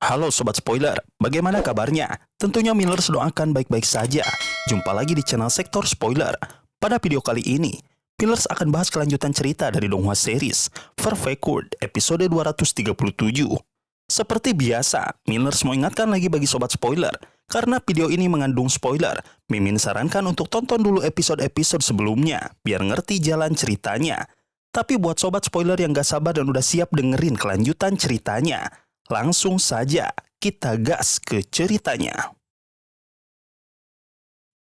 Halo Sobat Spoiler, bagaimana kabarnya? Tentunya Millers doakan baik-baik saja. Jumpa lagi di channel Sektor Spoiler. Pada video kali ini, Millers akan bahas kelanjutan cerita dari Donghua series Verfekud episode 237. Seperti biasa, Millers mau ingatkan lagi bagi Sobat Spoiler, karena video ini mengandung spoiler, Mimin sarankan untuk tonton dulu episode-episode sebelumnya, biar ngerti jalan ceritanya. Tapi buat Sobat Spoiler yang gak sabar dan udah siap dengerin kelanjutan ceritanya, langsung saja kita gas ke ceritanya.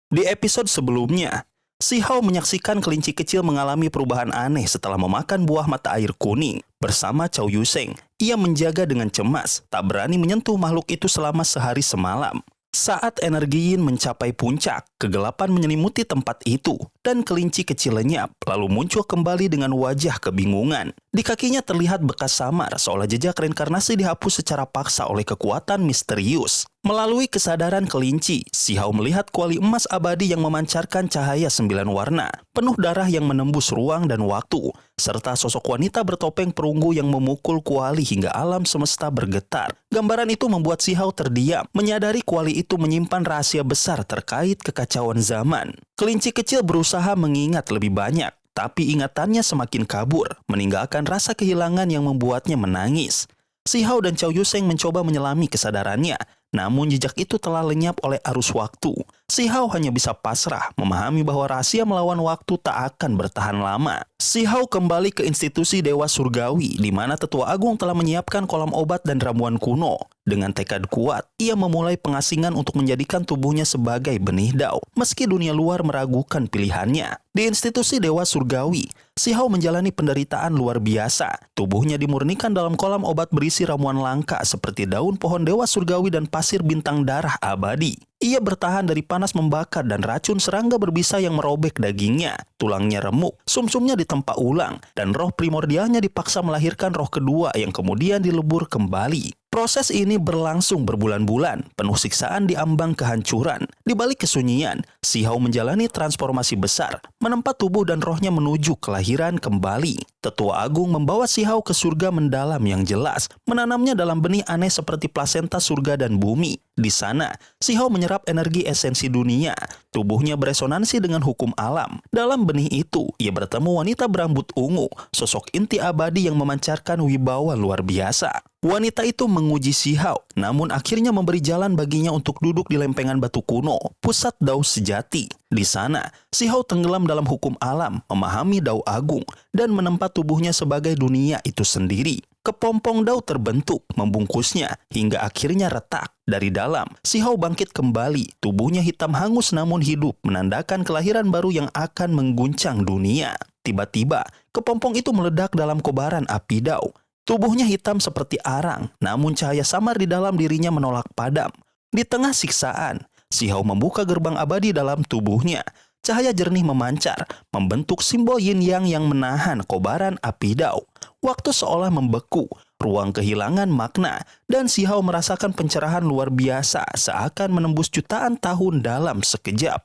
Di episode sebelumnya, Si Hao menyaksikan kelinci kecil mengalami perubahan aneh setelah memakan buah mata air kuning. Bersama Chow Yuseng, ia menjaga dengan cemas, tak berani menyentuh makhluk itu selama sehari semalam. Saat energi Yin mencapai puncak, kegelapan menyelimuti tempat itu, dan kelinci kecil lenyap, lalu muncul kembali dengan wajah kebingungan. Di kakinya terlihat bekas samar, seolah jejak reinkarnasi dihapus secara paksa oleh kekuatan misterius. Melalui kesadaran kelinci, Si Hao melihat kuali emas abadi yang memancarkan cahaya 9 warna, penuh darah yang menembus ruang dan waktu, serta sosok wanita bertopeng perunggu yang memukul kuali hingga alam semesta bergetar. Gambaran itu membuat Si Hao terdiam, menyadari kuali itu menyimpan rahasia besar terkait kekacauan zaman. Kelinci kecil berusaha mengingat lebih banyak, tapi ingatannya semakin kabur, meninggalkan rasa kehilangan yang membuatnya menangis. Si Hao dan Chow Yuseng mencoba menyelami kesadarannya, namun jejak itu telah lenyap oleh arus waktu. Si Hao hanya bisa pasrah, memahami bahwa rahasia melawan waktu tak akan bertahan lama. Si Hao kembali ke institusi Dewa Surgawi, di mana Tetua Agung telah menyiapkan kolam obat dan ramuan kuno. Dengan tekad kuat, ia memulai pengasingan untuk menjadikan tubuhnya sebagai benih dao, meski dunia luar meragukan pilihannya. Di institusi Dewa Surgawi, Si Hao menjalani penderitaan luar biasa. Tubuhnya dimurnikan dalam kolam obat berisi ramuan langka seperti daun pohon Dewa Surgawi dan pasir bintang darah abadi. Ia bertahan dari panas membakar dan racun serangga berbisa yang merobek dagingnya. Tulangnya remuk, sumsumnya ditempa ulang, dan roh primordialnya dipaksa melahirkan roh kedua yang kemudian dilebur kembali. Proses ini berlangsung berbulan-bulan, penuh siksaan di ambang kehancuran. Di balik kesunyian, Si Hao menjalani transformasi besar, menempat tubuh dan rohnya menuju kelahiran kembali. Tetua Agung membawa Si Hao ke surga mendalam yang jelas, menanamnya dalam benih aneh seperti plasenta surga dan bumi. Di sana, Si Hao menyerap energi esensi dunia. Tubuhnya beresonansi dengan hukum alam. Dalam benih itu, ia bertemu wanita berambut ungu, sosok inti abadi yang memancarkan wibawa luar biasa. Wanita itu menguji Si Hao, namun akhirnya memberi jalan baginya untuk duduk di lempengan batu kuno, pusat dao sejati. Di sana, Si Hao tenggelam dalam hukum alam, memahami dao agung, dan menempat tubuhnya sebagai dunia itu sendiri. Kepompong dao terbentuk, membungkusnya, hingga akhirnya retak. Dari dalam, Si Hao bangkit kembali, tubuhnya hitam hangus namun hidup, menandakan kelahiran baru yang akan mengguncang dunia. Tiba-tiba, kepompong itu meledak dalam kobaran api dao. Tubuhnya hitam seperti arang, namun cahaya samar di dalam dirinya menolak padam. Di tengah siksaan, Si Hao membuka gerbang abadi dalam tubuhnya. Cahaya jernih memancar, membentuk simbol yin-yang yang menahan kobaran api dao. Waktu seolah membeku, ruang kehilangan makna, dan Si Hao merasakan pencerahan luar biasa seakan menembus jutaan tahun dalam sekejap.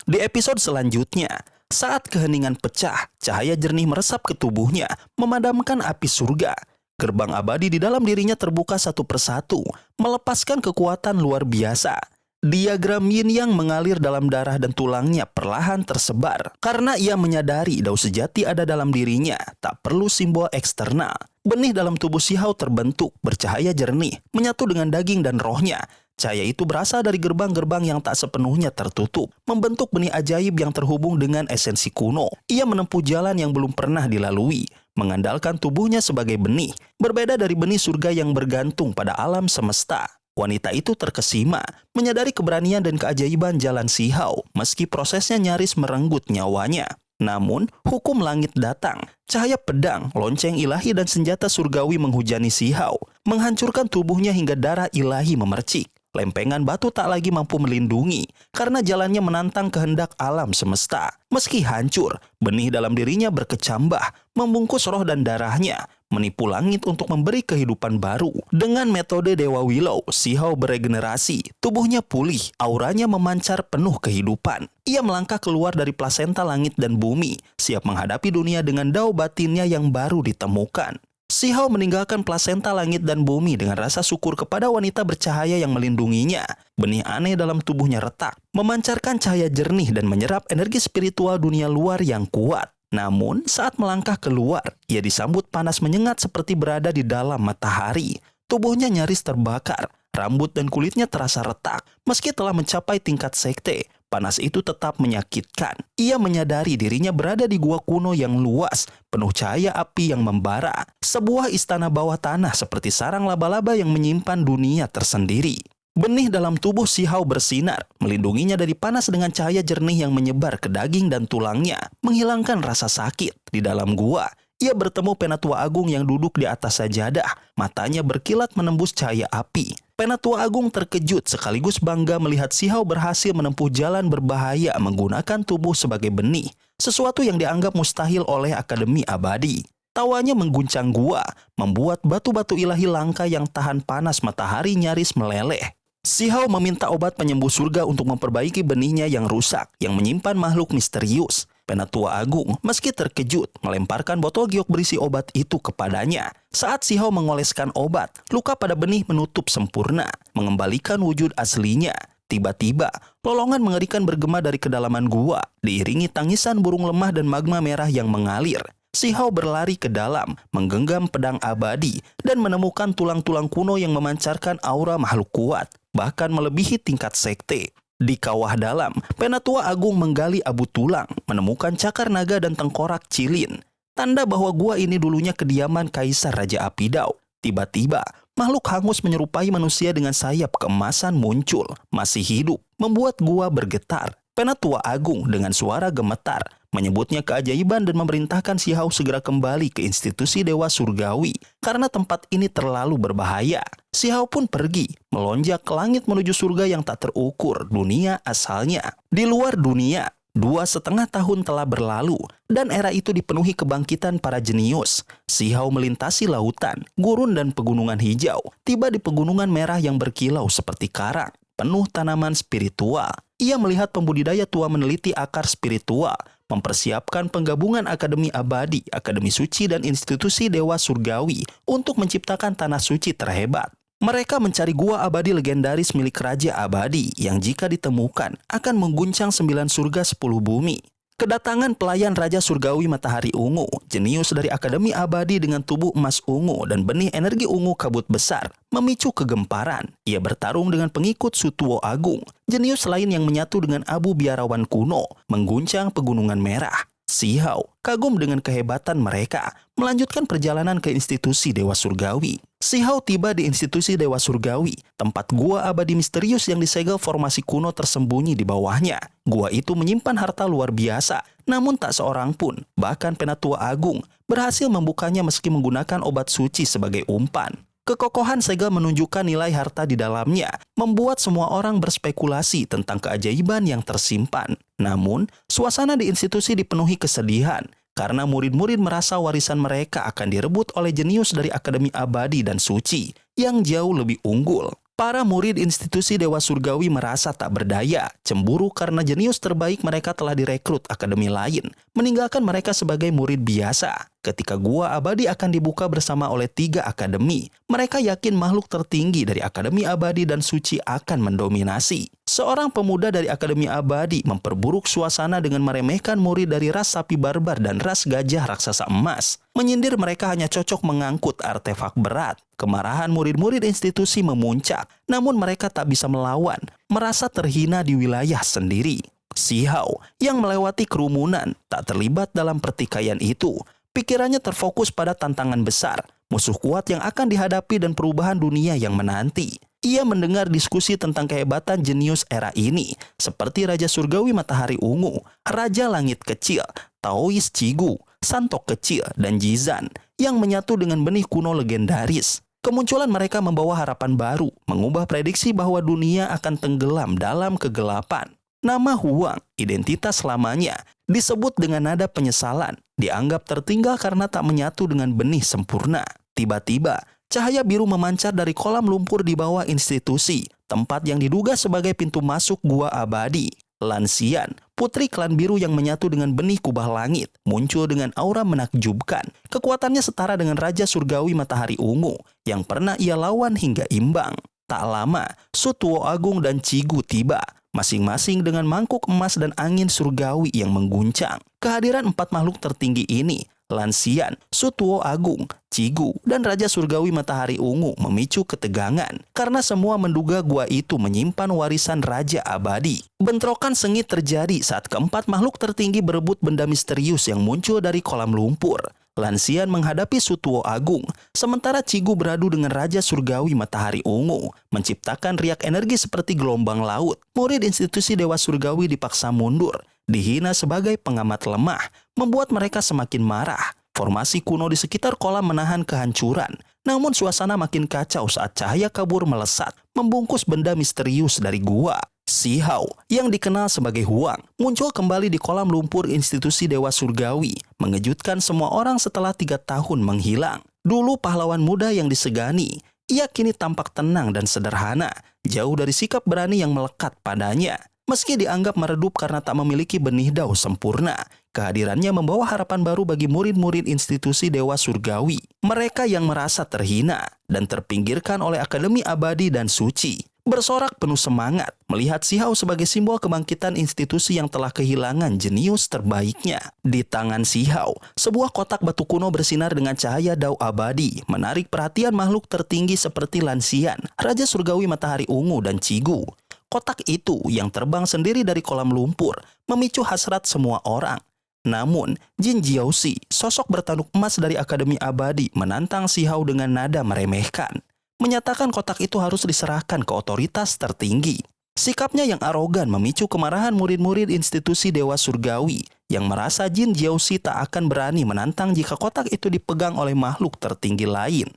Di episode selanjutnya, saat keheningan pecah, cahaya jernih meresap ke tubuhnya, memadamkan api surga. Gerbang abadi di dalam dirinya terbuka satu persatu, melepaskan kekuatan luar biasa. Diagram yin yang mengalir dalam darah dan tulangnya perlahan tersebar. Karena ia menyadari dao sejati ada dalam dirinya, tak perlu simbol eksternal. Benih dalam tubuh Si Hao terbentuk, bercahaya jernih, menyatu dengan daging dan rohnya. Cahaya itu berasal dari gerbang-gerbang yang tak sepenuhnya tertutup, membentuk benih ajaib yang terhubung dengan esensi kuno. Ia menempuh jalan yang belum pernah dilalui, mengandalkan tubuhnya sebagai benih, berbeda dari benih surga yang bergantung pada alam semesta. Wanita itu terkesima, menyadari keberanian dan keajaiban jalan Si Hao, meski prosesnya nyaris merenggut nyawanya. Namun, hukum langit datang. Cahaya pedang, lonceng ilahi dan senjata surgawi menghujani Si Hao, menghancurkan tubuhnya hingga darah ilahi memercik. Lempengan batu tak lagi mampu melindungi, karena jalannya menantang kehendak alam semesta. Meski hancur, benih dalam dirinya berkecambah, membungkus roh dan darahnya, menipu langit untuk memberi kehidupan baru. Dengan metode Dewa Willow, Si Hao beregenerasi, tubuhnya pulih, auranya memancar penuh kehidupan. Ia melangkah keluar dari plasenta langit dan bumi, siap menghadapi dunia dengan dao batinnya yang baru ditemukan. Si Hao meninggalkan plasenta langit dan bumi dengan rasa syukur kepada wanita bercahaya yang melindunginya. Benih aneh dalam tubuhnya retak, memancarkan cahaya jernih dan menyerap energi spiritual dunia luar yang kuat. Namun, saat melangkah keluar, ia disambut panas menyengat seperti berada di dalam matahari. Tubuhnya nyaris terbakar, rambut dan kulitnya terasa retak. Meski telah mencapai tingkat sekte, panas itu tetap menyakitkan. Ia menyadari dirinya berada di gua kuno yang luas, penuh cahaya api yang membara. Sebuah istana bawah tanah seperti sarang laba-laba yang menyimpan dunia tersendiri. Benih dalam tubuh si Hao bersinar, melindunginya dari panas dengan cahaya jernih yang menyebar ke daging dan tulangnya, menghilangkan rasa sakit. Di dalam gua, ia bertemu Penatua Agung yang duduk di atas sajadah. Matanya berkilat menembus cahaya api. Penatua Agung terkejut sekaligus bangga melihat si Hao berhasil menempuh jalan berbahaya menggunakan tubuh sebagai benih, sesuatu yang dianggap mustahil oleh Akademi Abadi. Tawanya mengguncang gua, membuat batu-batu ilahi langka yang tahan panas matahari nyaris meleleh. Si Hao meminta obat penyembuh surga untuk memperbaiki benihnya yang rusak, yang menyimpan makhluk misterius. Penatua Agung, meski terkejut, melemparkan botol giok berisi obat itu kepadanya. Saat si Hao mengoleskan obat, luka pada benih menutup sempurna, mengembalikan wujud aslinya. Tiba-tiba, lolongan mengerikan bergema dari kedalaman gua, diiringi tangisan burung lemah dan magma merah yang mengalir. Si Hao berlari ke dalam, menggenggam pedang abadi, dan menemukan tulang-tulang kuno yang memancarkan aura makhluk kuat, bahkan melebihi tingkat sekte. Di kawah dalam, Penatua Agung menggali abu tulang, menemukan cakar naga dan tengkorak cilin. Tanda bahwa gua ini dulunya kediaman Kaisar Raja Apidau. Tiba-tiba, makhluk hangus menyerupai manusia dengan sayap keemasan muncul, masih hidup, membuat gua bergetar. Penatua Agung dengan suara gemetar menyebutnya keajaiban dan memerintahkan si Hao segera kembali ke institusi Dewa Surgawi karena tempat ini terlalu berbahaya. Si Hao pun pergi, melonjak ke langit menuju surga yang tak terukur, dunia asalnya. Di luar dunia, 2,5 tahun telah berlalu dan era itu dipenuhi kebangkitan para jenius. Si Hao melintasi lautan, gurun dan pegunungan hijau, tiba di pegunungan merah yang berkilau seperti karang, penuh tanaman spiritual. Ia melihat pembudidaya tua meneliti akar spiritual, mempersiapkan penggabungan Akademi Abadi, Akademi Suci, dan institusi Dewa Surgawi untuk menciptakan tanah suci terhebat. Mereka mencari gua abadi legendaris milik Raja Abadi yang jika ditemukan akan mengguncang 9 surga 10 bumi. Kedatangan pelayan Raja Surgawi Matahari Ungu, jenius dari Akademi Abadi dengan tubuh emas ungu dan benih energi ungu kabut besar, memicu kegemparan. Ia bertarung dengan pengikut Sutuo Agung, jenius lain yang menyatu dengan abu biarawan kuno, mengguncang pegunungan merah. Si Hao kagum dengan kehebatan mereka, melanjutkan perjalanan ke institusi Dewa Surgawi. Si Hao tiba di institusi Dewa Surgawi, tempat gua abadi misterius yang disegel formasi kuno tersembunyi di bawahnya. Gua itu menyimpan harta luar biasa, namun tak seorang pun, bahkan Penatua Agung, berhasil membukanya meski menggunakan obat suci sebagai umpan. Kekokohan segel menunjukkan nilai harta di dalamnya, membuat semua orang berspekulasi tentang keajaiban yang tersimpan. Namun, suasana di institusi dipenuhi kesedihan, karena murid-murid merasa warisan mereka akan direbut oleh jenius dari Akademi Abadi dan Suci, yang jauh lebih unggul. Para murid institusi Dewa Surgawi merasa tak berdaya, cemburu karena jenius terbaik mereka telah direkrut akademi lain, meninggalkan mereka sebagai murid biasa. Ketika gua abadi akan dibuka bersama oleh 3 akademi, mereka yakin makhluk tertinggi dari Akademi Abadi dan Suci akan mendominasi. Seorang pemuda dari Akademi Abadi memperburuk suasana dengan meremehkan murid dari ras sapi barbar dan ras gajah raksasa emas. Menyindir mereka hanya cocok mengangkut artefak berat. Kemarahan murid-murid institusi memuncak, namun mereka tak bisa melawan, merasa terhina di wilayah sendiri. Si Hao yang melewati kerumunan tak terlibat dalam pertikaian itu. Pikirannya terfokus pada tantangan besar, musuh kuat yang akan dihadapi dan perubahan dunia yang menanti. Ia mendengar diskusi tentang kehebatan jenius era ini, seperti Raja Surgawi Matahari Ungu, Raja Langit Kecil, Taois Cigu, Santok Kecil, dan Jizan, yang menyatu dengan benih kuno legendaris. Kemunculan mereka membawa harapan baru, mengubah prediksi bahwa dunia akan tenggelam dalam kegelapan. Nama Huang, identitas lamanya, disebut dengan nada penyesalan, dianggap tertinggal karena tak menyatu dengan benih sempurna. Tiba-tiba, cahaya biru memancar dari kolam lumpur di bawah institusi, tempat yang diduga sebagai pintu masuk gua abadi. Lansian, putri klan biru yang menyatu dengan benih kubah langit, muncul dengan aura menakjubkan. Kekuatannya setara dengan Raja Surgawi Matahari Ungu yang pernah ia lawan hingga imbang. Tak lama, Sutuo Agung dan Cigu tiba, masing-masing dengan mangkuk emas dan angin surgawi yang mengguncang. Kehadiran 4 makhluk tertinggi ini, Lansian, Sutuo Agung, Cigu, dan Raja Surgawi Matahari Ungu memicu ketegangan karena semua menduga gua itu menyimpan warisan Raja Abadi. Bentrokan sengit terjadi saat keempat makhluk tertinggi berebut benda misterius yang muncul dari kolam lumpur. Lansian menghadapi Sutuo Agung, sementara Cigu beradu dengan Raja Surgawi Matahari Ungu, menciptakan riak energi seperti gelombang laut. Murid institusi Dewa Surgawi dipaksa mundur, dihina sebagai pengamat lemah, membuat mereka semakin marah. Formasi kuno di sekitar kolam menahan kehancuran, namun suasana makin kacau saat cahaya kabur melesat, membungkus benda misterius dari gua. Si Hao, yang dikenal sebagai Huang, muncul kembali di kolam lumpur institusi Dewa Surgawi, mengejutkan semua orang setelah 3 tahun menghilang. Dulu pahlawan muda yang disegani, ia kini tampak tenang dan sederhana, jauh dari sikap berani yang melekat padanya. Meski dianggap meredup karena tak memiliki benih dao sempurna, kehadirannya membawa harapan baru bagi murid-murid institusi Dewa Surgawi. Mereka yang merasa terhina dan terpinggirkan oleh Akademi Abadi dan Suci, bersorak penuh semangat melihat Si Hao sebagai simbol kebangkitan institusi yang telah kehilangan jenius terbaiknya. Di tangan Si Hao, sebuah kotak batu kuno bersinar dengan cahaya dao abadi, menarik perhatian makhluk tertinggi seperti Lansian, Raja Surgawi Matahari Ungu, dan Cigu. Kotak itu yang terbang sendiri dari kolam lumpur memicu hasrat semua orang. Namun, Jin Jiaoxi, sosok bertanduk emas dari Akademi Abadi, menantang Si Hao dengan nada meremehkan, menyatakan kotak itu harus diserahkan ke otoritas tertinggi. Sikapnya yang arogan memicu kemarahan murid-murid institusi Dewa Surgawi yang merasa Jin Jiaoxi tak akan berani menantang jika kotak itu dipegang oleh makhluk tertinggi lain.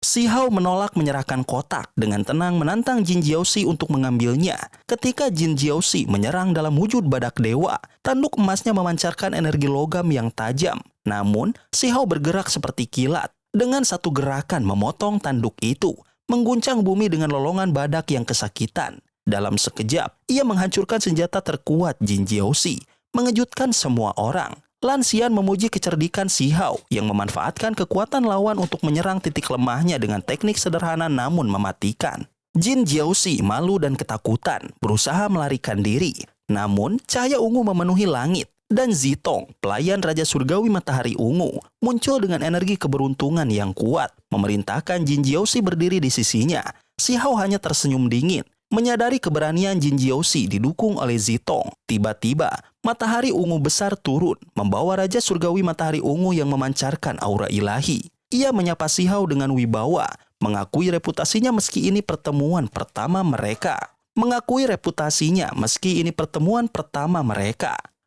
Si Hao menolak menyerahkan kotak, dengan tenang menantang Jin Jiaoxi untuk mengambilnya. Ketika Jin Jiaoxi menyerang dalam wujud badak dewa, tanduk emasnya memancarkan energi logam yang tajam. Namun, Si Hao bergerak seperti kilat, dengan satu gerakan memotong tanduk itu, mengguncang bumi dengan lolongan badak yang kesakitan. Dalam sekejap, ia menghancurkan senjata terkuat Jin Jiaoxi, mengejutkan semua orang. Lansian memuji kecerdikan Si Hao yang memanfaatkan kekuatan lawan untuk menyerang titik lemahnya dengan teknik sederhana namun mematikan. Jin Jiaoxi malu dan ketakutan, berusaha melarikan diri. Namun, cahaya ungu memenuhi langit, dan Zitong, pelayan Raja Surgawi Matahari Ungu, muncul dengan energi keberuntungan yang kuat, memerintahkan Jin Jiaoxi berdiri di sisinya. Si Hao hanya tersenyum dingin, menyadari keberanian Jin Jiaoxi didukung oleh Zitong. Tiba-tiba, matahari ungu besar turun, membawa Raja Surgawi Matahari Ungu yang memancarkan aura ilahi. Ia menyapa Si Hao dengan wibawa, mengakui reputasinya meski ini pertemuan pertama mereka.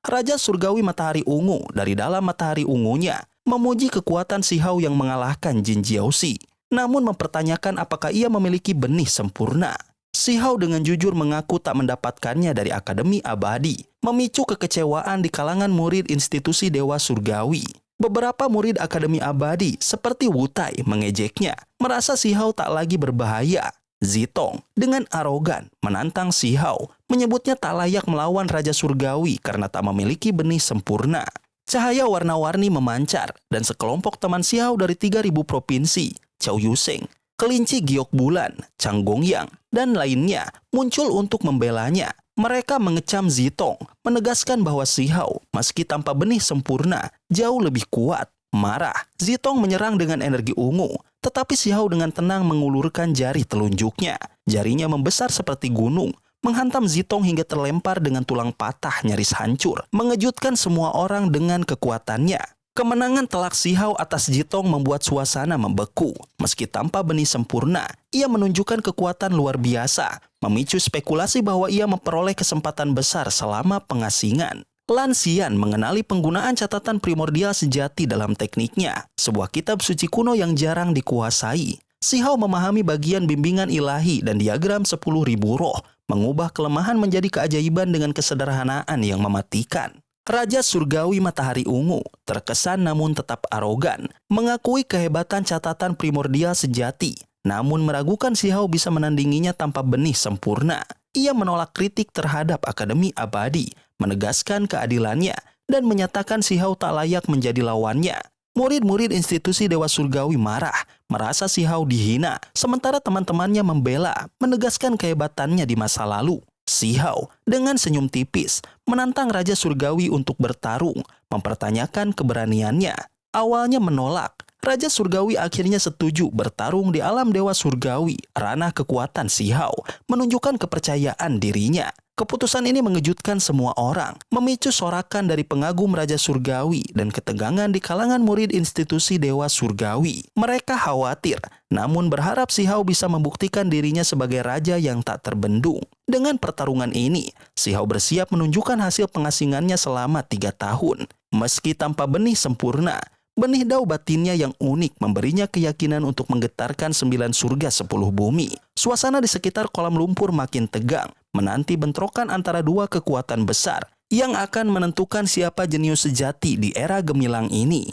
Raja Surgawi Matahari Ungu dari dalam matahari ungunya memuji kekuatan Si Hao yang mengalahkan Jin Jiaoxi, namun mempertanyakan apakah ia memiliki benih sempurna. Si Hao dengan jujur mengaku tak mendapatkannya dari Akademi Abadi, memicu kekecewaan di kalangan murid institusi Dewa Surgawi. Beberapa murid Akademi Abadi seperti Wu Tai mengejeknya, merasa Si Hao tak lagi berbahaya. Zitong dengan arogan menantang Si Hao, menyebutnya tak layak melawan Raja Surgawi karena tak memiliki benih sempurna. Cahaya warna-warni memancar dan sekelompok teman Si Hao dari 3.000 provinsi, Cao Yuseng, Kelinci Giok Bulan, Chang Gongyang, dan lainnya muncul untuk membelanya. Mereka mengecam Zitong, menegaskan bahwa Si Hao, meski tanpa benih sempurna, jauh lebih kuat. Marah, Zitong menyerang dengan energi ungu, tetapi Si Hao dengan tenang mengulurkan jari telunjuknya. Jarinya membesar seperti gunung, menghantam Zitong hingga terlempar dengan tulang patah nyaris hancur, mengejutkan semua orang dengan kekuatannya. Kemenangan telak Si Hao atas Zitong membuat suasana membeku. Meski tanpa benih sempurna, ia menunjukkan kekuatan luar biasa, memicu spekulasi bahwa ia memperoleh kesempatan besar selama pengasingan. Lansian mengenali penggunaan catatan primordial sejati dalam tekniknya, sebuah kitab suci kuno yang jarang dikuasai. Si Hao memahami bagian bimbingan ilahi dan diagram 10.000 roh, mengubah kelemahan menjadi keajaiban dengan kesederhanaan yang mematikan. Raja Surgawi Matahari Ungu terkesan namun tetap arogan, mengakui kehebatan catatan primordial sejati, namun meragukan Si Hao bisa menandinginya tanpa benih sempurna. Ia menolak kritik terhadap Akademi Abadi, menegaskan keadilannya, dan menyatakan Si Hao tak layak menjadi lawannya. Murid-murid institusi Dewa Surgawi marah, merasa Si Hao dihina, sementara teman-temannya membela, menegaskan kehebatannya di masa lalu. Si Hao dengan senyum tipis menantang Raja Surgawi untuk bertarung, mempertanyakan keberaniannya. Awalnya menolak, Raja Surgawi akhirnya setuju bertarung di alam Dewa Surgawi, ranah kekuatan Si Hao, menunjukkan kepercayaan dirinya. Keputusan ini mengejutkan semua orang, memicu sorakan dari pengagum Raja Surgawi dan ketegangan di kalangan murid institusi Dewa Surgawi. Mereka khawatir, namun berharap Si Hao bisa membuktikan dirinya sebagai raja yang tak terbendung. Dengan pertarungan ini, Si Hao bersiap menunjukkan hasil pengasingannya selama 3 tahun. Meski tanpa benih sempurna, benih dao batinnya yang unik memberinya keyakinan untuk menggetarkan 9 surga 10 bumi. Suasana di sekitar kolam lumpur makin tegang, menanti bentrokan antara dua kekuatan besar yang akan menentukan siapa jenius sejati di era gemilang ini.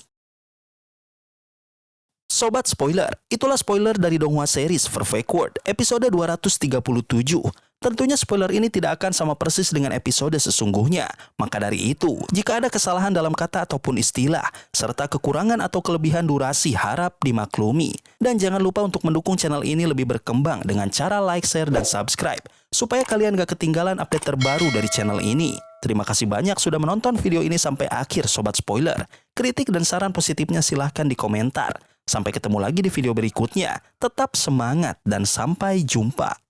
Sobat spoiler, itulah spoiler dari Donghua series Perfect World episode 237. Tentunya spoiler ini tidak akan sama persis dengan episode sesungguhnya. Maka dari itu, jika ada kesalahan dalam kata ataupun istilah, serta kekurangan atau kelebihan durasi harap dimaklumi. Dan jangan lupa untuk mendukung channel ini lebih berkembang dengan cara like, share, dan subscribe, supaya kalian gak ketinggalan update terbaru dari channel ini. Terima kasih banyak sudah menonton video ini sampai akhir Sobat Spoiler. Kritik dan saran positifnya silahkan di komentar. Sampai ketemu lagi di video berikutnya. Tetap semangat dan sampai jumpa.